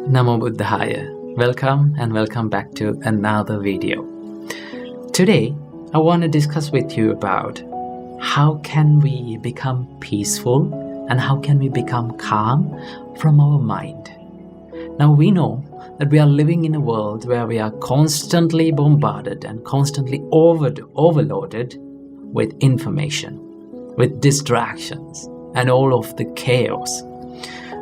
Namo Buddhaya. Welcome back to another video. Today, I want to discuss with you about how can we become peaceful and how can we become calm from our mind. Now we know that we are living in a world where we are constantly bombarded and constantly overloaded with information, with distractions and all of the chaos.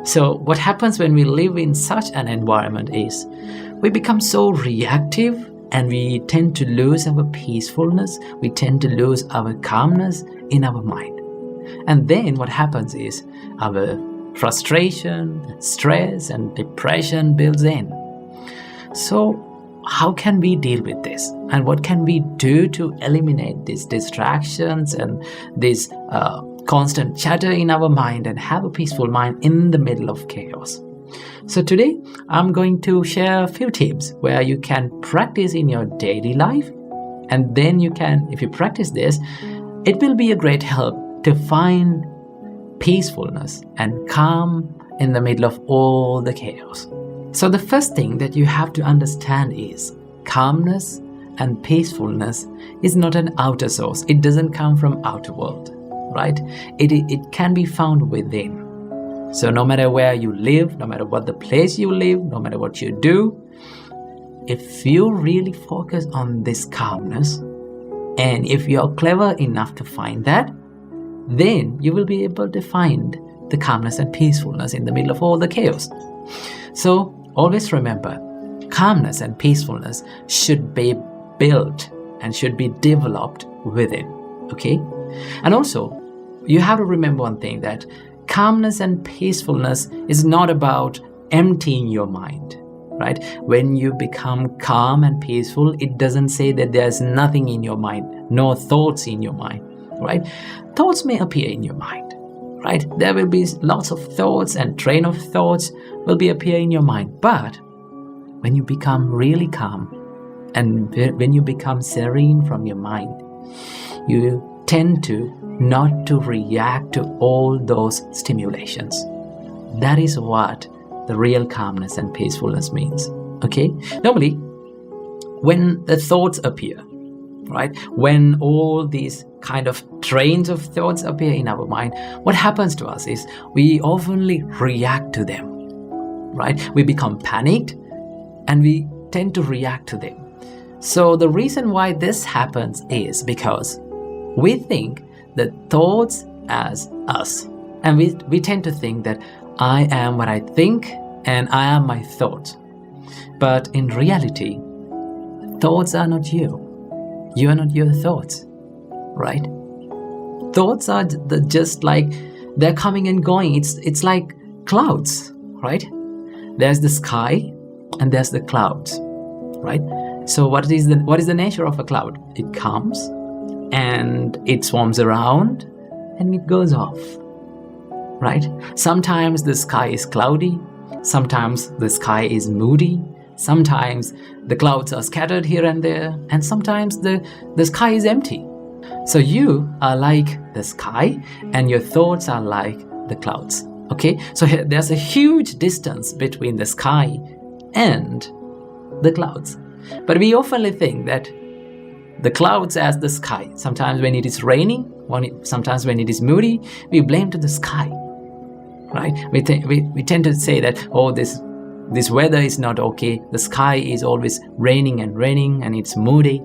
So what happens when we live in such an environment is we become so reactive and we tend to lose our peacefulness, we tend to lose our calmness in our mind. And then what happens is our frustration, stress and depression builds in. So how can we deal with this? And what can we do to eliminate these distractions and this constant chatter in our mind and have a peaceful mind in the middle of chaos? So today I'm going to share a few tips where you can practice in your daily life, and then you can, if you practice this, it will be a great help to find peacefulness and calm in the middle of all the chaos. So the first thing that you have to understand is calmness and peacefulness is not an outer source. It doesn't come from outer world. Right? It can be found within. So no matter where you live, no matter what the place you live, no matter what you do, if you really focus on this calmness, and if you're clever enough to find that, then you will be able to find the calmness and peacefulness in the middle of all the chaos. So always remember, calmness and peacefulness should be built and should be developed within. Okay? And also, you have to remember one thing, that calmness and peacefulness is not about emptying your mind, right? When you become calm and peaceful, it doesn't say that there's nothing in your mind, no thoughts in your mind, right? Thoughts may appear in your mind, right? There will be lots of thoughts and train of thoughts will be appear in your mind. But when you become really calm and when you become serene from your mind, you tend to not to react to all those stimulations. That is what the real calmness and peacefulness means. Okay? Normally, when the thoughts appear, right? When all these kind of trains of thoughts appear in our mind, what happens to us is we oftenly react to them, right? We become panicked and we tend to react to them. So the reason why this happens is because we think the thoughts as us, and we tend to think that I am what I think and I am my thoughts. But in reality, thoughts are not you. You are not your thoughts, right? Thoughts are just like they're coming and going. It's like clouds, right? There's the sky and there's the clouds, right? So what is the nature of a cloud? It comes and it swarms around and it goes off, right? Sometimes the sky is cloudy, sometimes the sky is moody, sometimes the clouds are scattered here and there, and sometimes the sky is empty. So you are like the sky and your thoughts are like the clouds. Okay, so there's a huge distance between the sky and the clouds. But we often think that the clouds as the sky. Sometimes when it is raining, sometimes when it is moody, we blame to the sky, right? We tend to say that, oh, this weather is not okay. The sky is always raining and it's moody.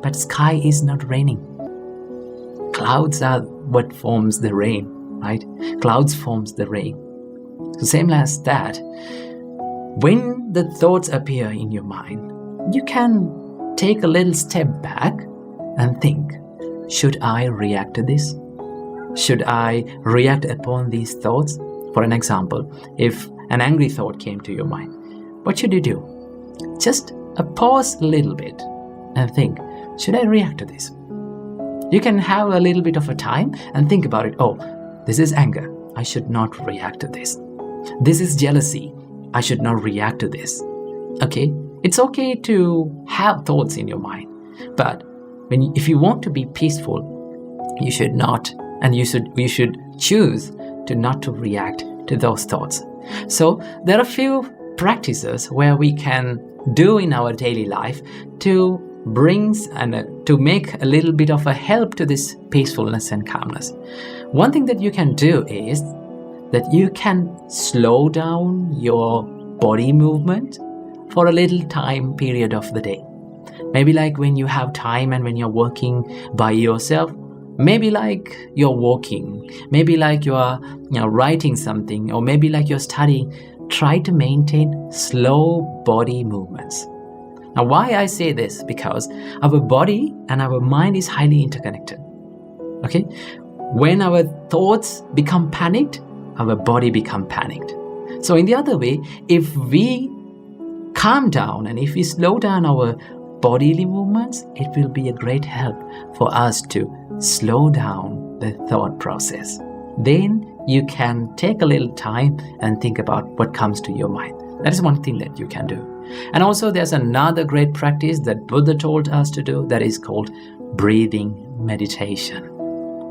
But sky is not raining. Clouds are what forms the rain, right? Clouds forms the rain. So same as that, when the thoughts appear in your mind, you can take a little step back and think, should I react to this? Should I react upon these thoughts? For an example, if an angry thought came to your mind, what should you do? Just pause a little bit and think, should I react to this? You can have a little bit of a time and think about it. Oh, this is anger. I should not react to this. This is jealousy. I should not react to this. Okay? It's okay to have thoughts in your mind, but if you want to be peaceful, you should not, and you should choose to not to react to those thoughts. So there are a few practices where we can do in our daily life to bring and to make a little bit of a help to this peacefulness and calmness. One thing that you can do is that you can slow down your body movement for a little time period of the day. Maybe like when you have time and when you're working by yourself, maybe like you're walking, maybe like you're writing something, or maybe like you're studying. Try to maintain slow body movements. Now, why I say this? Because our body and our mind is highly interconnected. Okay? When our thoughts become panicked, our body become panicked. So in the other way, if we calm down and if we slow down our bodily movements, it will be a great help for us to slow down the thought process. Then you can take a little time and think about what comes to your mind. That is one thing that you can do. And also there's another great practice that Buddha told us to do, that is called breathing meditation.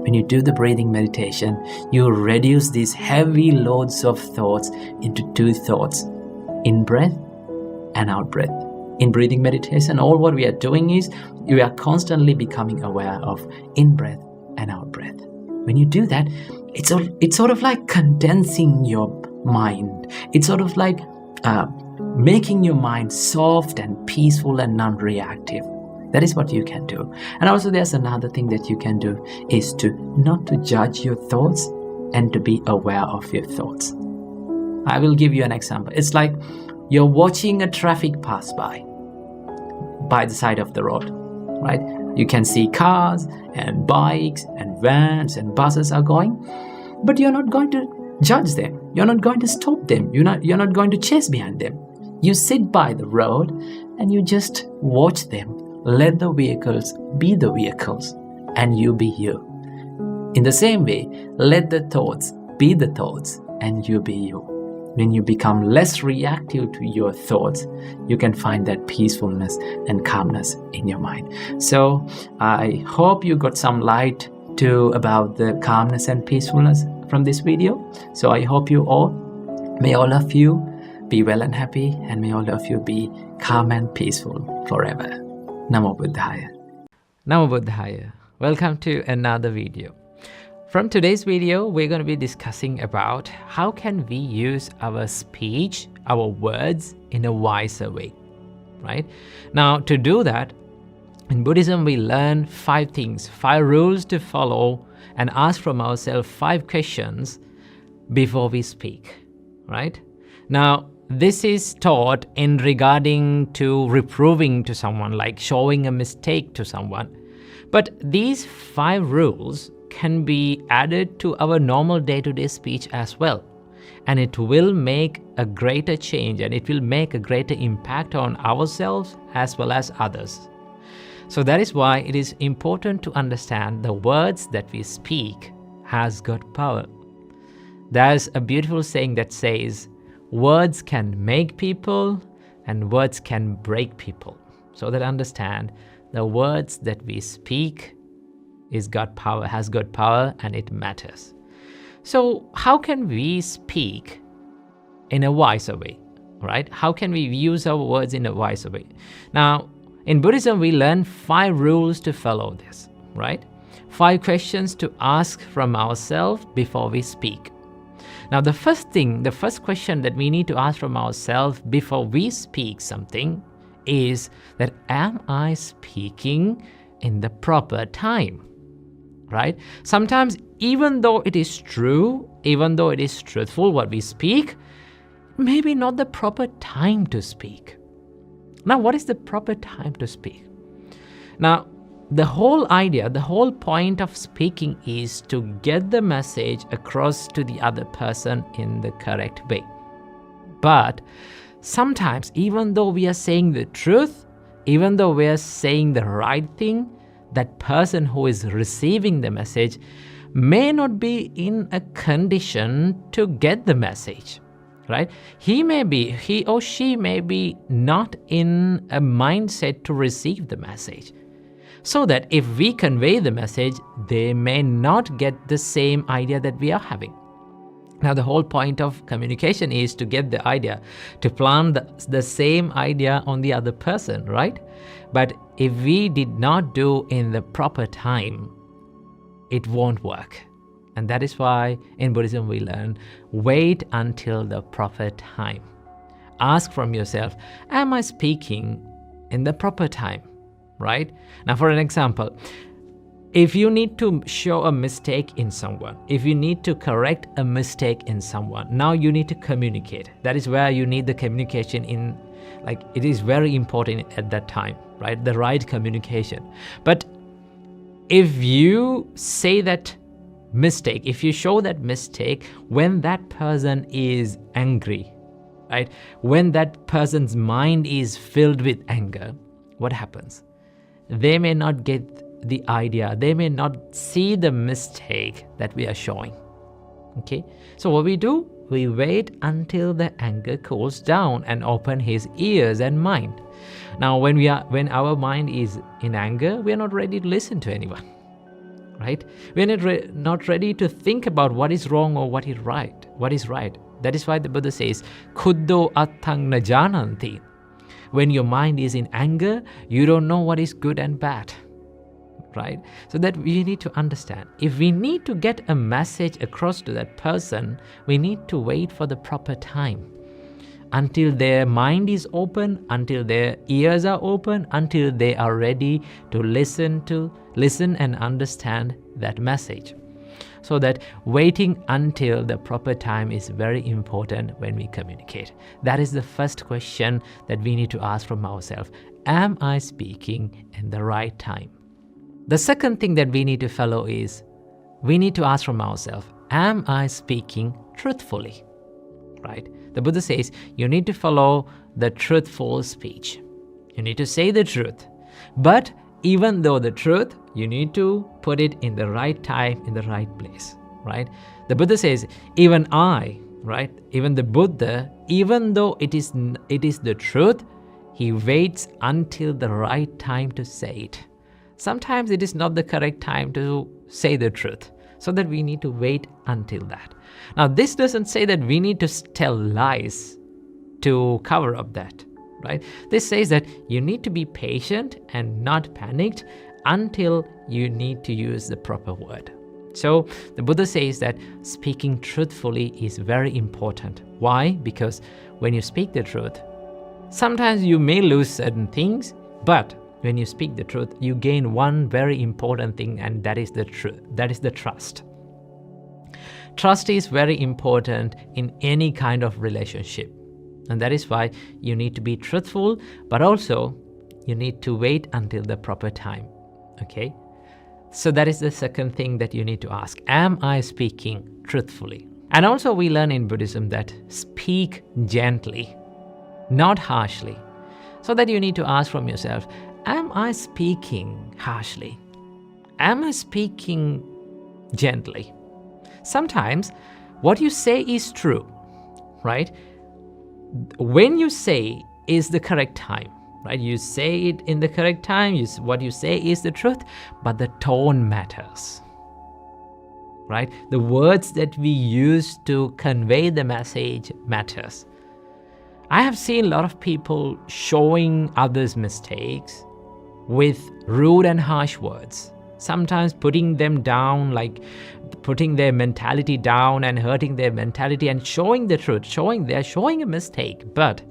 When you do the breathing meditation, you reduce these heavy loads of thoughts into two thoughts: in breath and out breath. In breathing meditation, all what we are doing is we are constantly becoming aware of in breath and out breath. When you do that, it's sort of like condensing your mind. It's sort of like making your mind soft and peaceful and non-reactive. That is what you can do. And also there's another thing that you can do is to not to judge your thoughts and to be aware of your thoughts. I will give you an example. It's like you're watching a traffic pass by the side of the road, right? You can see cars and bikes and vans and buses are going, but you're not going to judge them. You're not going to stop them. You're not going to chase behind them. You sit by the road and you just watch them. Let the vehicles be the vehicles and you be you. In the same way, let the thoughts be the thoughts and you be you. When you become less reactive to your thoughts, you can find that peacefulness and calmness in your mind. So I hope you got some light about the calmness and peacefulness from this video. So I hope may all of you be well and happy, and may all of you be calm and peaceful forever. Namo Buddhaya. Namo Buddhaya. Welcome to another video. From today's video, we're going to be discussing about how can we use our speech, our words in a wiser way, right? Now, to do that, in Buddhism, we learn 5 things, 5 rules to follow, and ask from ourselves 5 questions before we speak, right? Now, this is taught in regarding to reproving to someone, like showing a mistake to someone. But these 5 rules can be added to our normal day-to-day speech as well. And it will make a greater change, and it will make a greater impact on ourselves as well as others. So that is why it is important to understand the words that we speak has got power. There's a beautiful saying that says, words can make people and words can break people. So that understand the words that we speak has got power and it matters. So how can we speak in a wiser way, right? How can we use our words in a wiser way? Now, in Buddhism, we learn 5 rules to follow this, right? 5 questions to ask from ourselves before we speak. Now, the first question that we need to ask from ourselves before we speak something is that, am I speaking in the proper time? Right? Sometimes, even though it is true, even though it is truthful what we speak, maybe not the proper time to speak. Now, what is the proper time to speak? Now, the whole idea, the whole point of speaking is to get the message across to the other person in the correct way. But sometimes, even though we are saying the truth, even though we are saying the right thing, that person who is receiving the message may not be in a condition to get the message, right? He or she may be not in a mindset to receive the message. So that if we convey the message, they may not get the same idea that we are having. Now, the whole point of communication is to get the idea, to plant the same idea on the other person, right? But if we did not do in the proper time, it won't work. And that is why in Buddhism we learn, wait until the proper time. Ask from yourself, am I speaking in the proper time, right? Now, for an example, if you need to show a mistake in someone, if you need to correct a mistake in someone, now you need to communicate. That is where you need the communication in, like, it is very important at that time, right? The right communication. But if you say that mistake, if you show that mistake when that person is angry, right? When that person's mind is filled with anger, what happens? They may not get the idea, they may not see the mistake that we are showing. Okay, so what we do, we wait until the anger cools down and open his ears and mind. Now, when our mind is in anger, we are not ready to listen to anyone, right? We are not ready to think about what is wrong or what is right. That is why the Buddha says, "Khuddho attang na jananti." When your mind is in anger, you don't know what is good and bad. Right? So that we need to understand. If we need to get a message across to that person, we need to wait for the proper time. Until their mind is open, until their ears are open, until they are ready to listen and understand that message. So that waiting until the proper time is very important when we communicate. That is the first question that we need to ask from ourselves. Am I speaking in the right time? The second thing that we need to follow is, we need to ask from ourselves, am I speaking truthfully? Right? The Buddha says, you need to follow the truthful speech. You need to say the truth. But even though the truth, you need to put it in the right time, in the right place. Right? The Buddha says, even I, right? Even the Buddha, even though it is the truth, he waits until the right time to say it. Sometimes it is not the correct time to say the truth, so that we need to wait until that. Now, this doesn't say that we need to tell lies to cover up that, right? This says that you need to be patient and not panicked until you need to use the proper word. So the Buddha says that speaking truthfully is very important. Why? Because when you speak the truth, sometimes you may lose certain things, but when you speak the truth, you gain one very important thing, and that is the truth. That is the trust. Trust is very important in any kind of relationship. And that is why you need to be truthful, but also you need to wait until the proper time. Okay? So that is the second thing that you need to ask. Am I speaking truthfully? And also we learn in Buddhism that speak gently, not harshly. So that you need to ask from yourself, am I speaking harshly? Am I speaking gently? Sometimes what you say is true, right? When you say is the correct time, right? You say it in the correct time, what you say is the truth, but the tone matters, right? The words that we use to convey the message matters. I have seen a lot of people showing others' mistakes with rude and harsh words, sometimes putting them down, like putting their mentality down and hurting their mentality and showing the truth, they're showing a mistake, but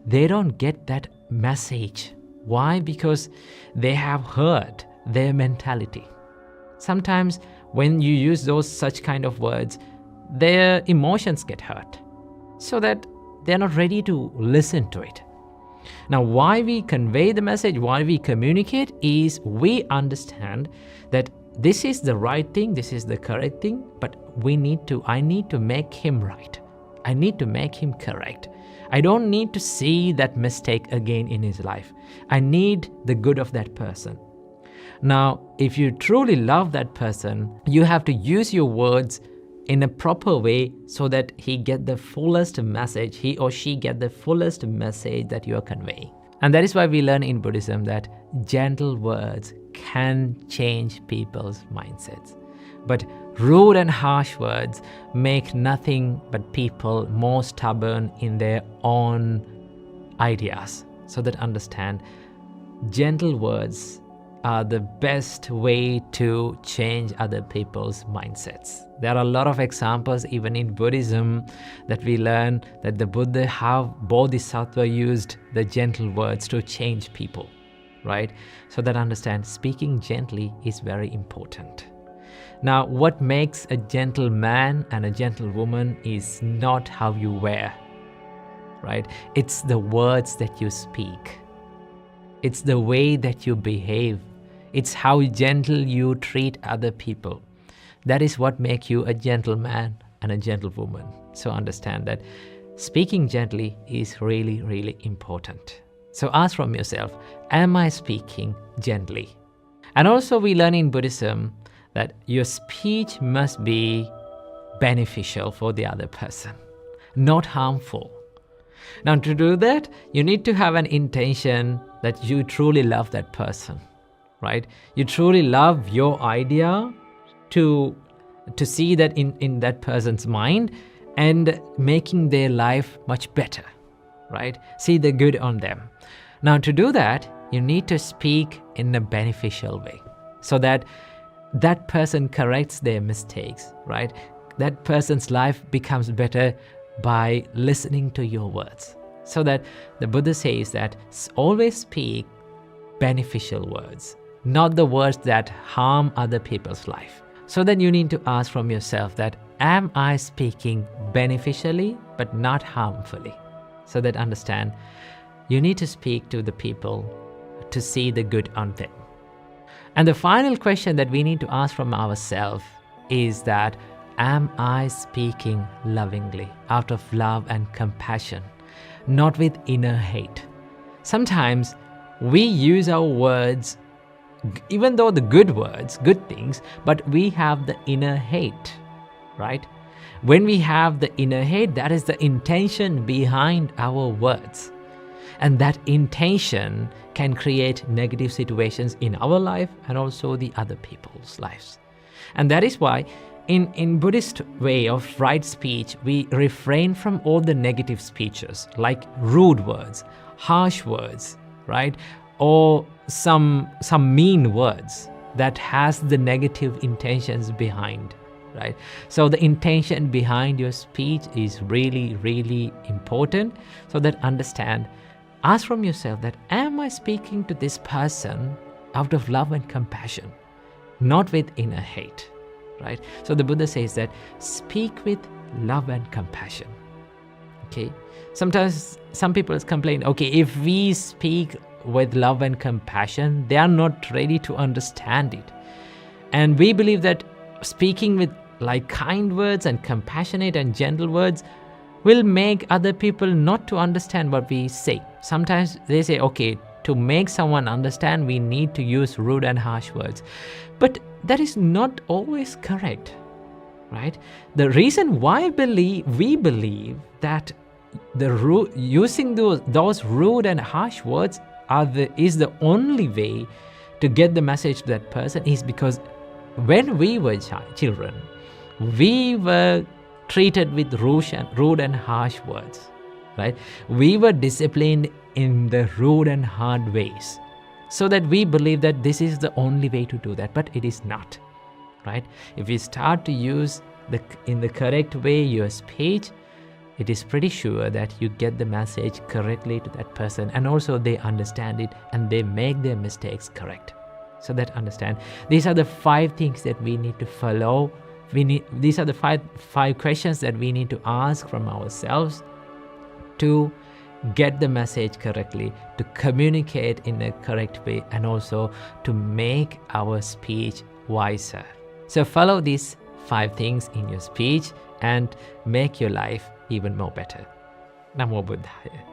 they don't get that message. Why? Because they have hurt their mentality. Sometimes when you use such kind of words, their emotions get hurt, so that they're not ready to listen to it. Now, why we convey the message, why we communicate is we understand that this is the right thing, this is the correct thing, but I need to make him right. I need to make him correct. I don't need to see that mistake again in his life. I need the good of that person. Now, if you truly love that person, you have to use your words in a proper way so that he get the fullest message, he or she get the fullest message that you are conveying. And that is why we learn in Buddhism that gentle words can change people's mindsets. But Rude and harsh words make nothing but people more stubborn in their own ideas. So that understand, gentle words are the best way to change other people's mindsets. There are a lot of examples even in Buddhism that we learn that the Buddha, how Bodhisattva used the gentle words to change people, right? So that understand, speaking gently is very important. Now, what makes a gentle man and a gentle woman is not how you wear, right? It's the words that you speak. It's the way that you behave. It's how gentle you treat other people. That is what makes you a gentleman and a gentlewoman. So understand that speaking gently is really, really important. So ask from yourself, am I speaking gently? And also we learn in Buddhism that your speech must be beneficial for the other person, not harmful. Now to do that, you need to have an intention that you truly love that person, right? You truly love your idea to see that in that person's mind and making their life much better, right? See the good on them. Now to do that, you need to speak in a beneficial way so that that person corrects their mistakes, right? That person's life becomes better by listening to your words. So that the Buddha says that always speak beneficial words, not the words that harm other people's life. So then you need to ask from yourself that, am I speaking beneficially but not harmfully? So that understand, you need to speak to the people to see the good on them. And the final question that we need to ask from ourselves is that, am I speaking lovingly, out of love and compassion, not with inner hate? Sometimes we use our words, even though the good words, good things, but we have the inner hate, right? When we have the inner hate, that is the intention behind our words. And that intention can create negative situations in our life and also the other people's lives. And that is why in Buddhist way of right speech, we refrain from all the negative speeches like rude words, harsh words, right? Or some mean words that has the negative intentions behind, right? So the intention behind your speech is really, really important. So that understand, ask from yourself that, am I speaking to this person out of love and compassion, not with inner hate, right? So the Buddha says that speak with love and compassion, okay? Sometimes some people complain, okay, if we speak with love and compassion, they are not ready to understand it. And we believe that speaking with like kind words and compassionate and gentle words will make other people not to understand what we say. Sometimes they say, okay, to make someone understand, we need to use rude and harsh words. But that is not always correct, right? The reason why we believe that using those rude and harsh words is the only way to get the message to that person is because when we were children, we were treated with rude and harsh words, right? We were disciplined in the rude and hard ways, so that we believe that this is the only way to do that, but it is not, right? If you start to use in the correct way your speech, it is pretty sure that you get the message correctly to that person, and also they understand it and they make their mistakes correct. So that understand, these are the 5 things that we need to follow. These are the five questions that we need to ask from ourselves to get the message correctly, to communicate in a correct way, and also to make our speech wiser. So follow these 5 things in your speech and make your life even more better. Namo Buddhaya.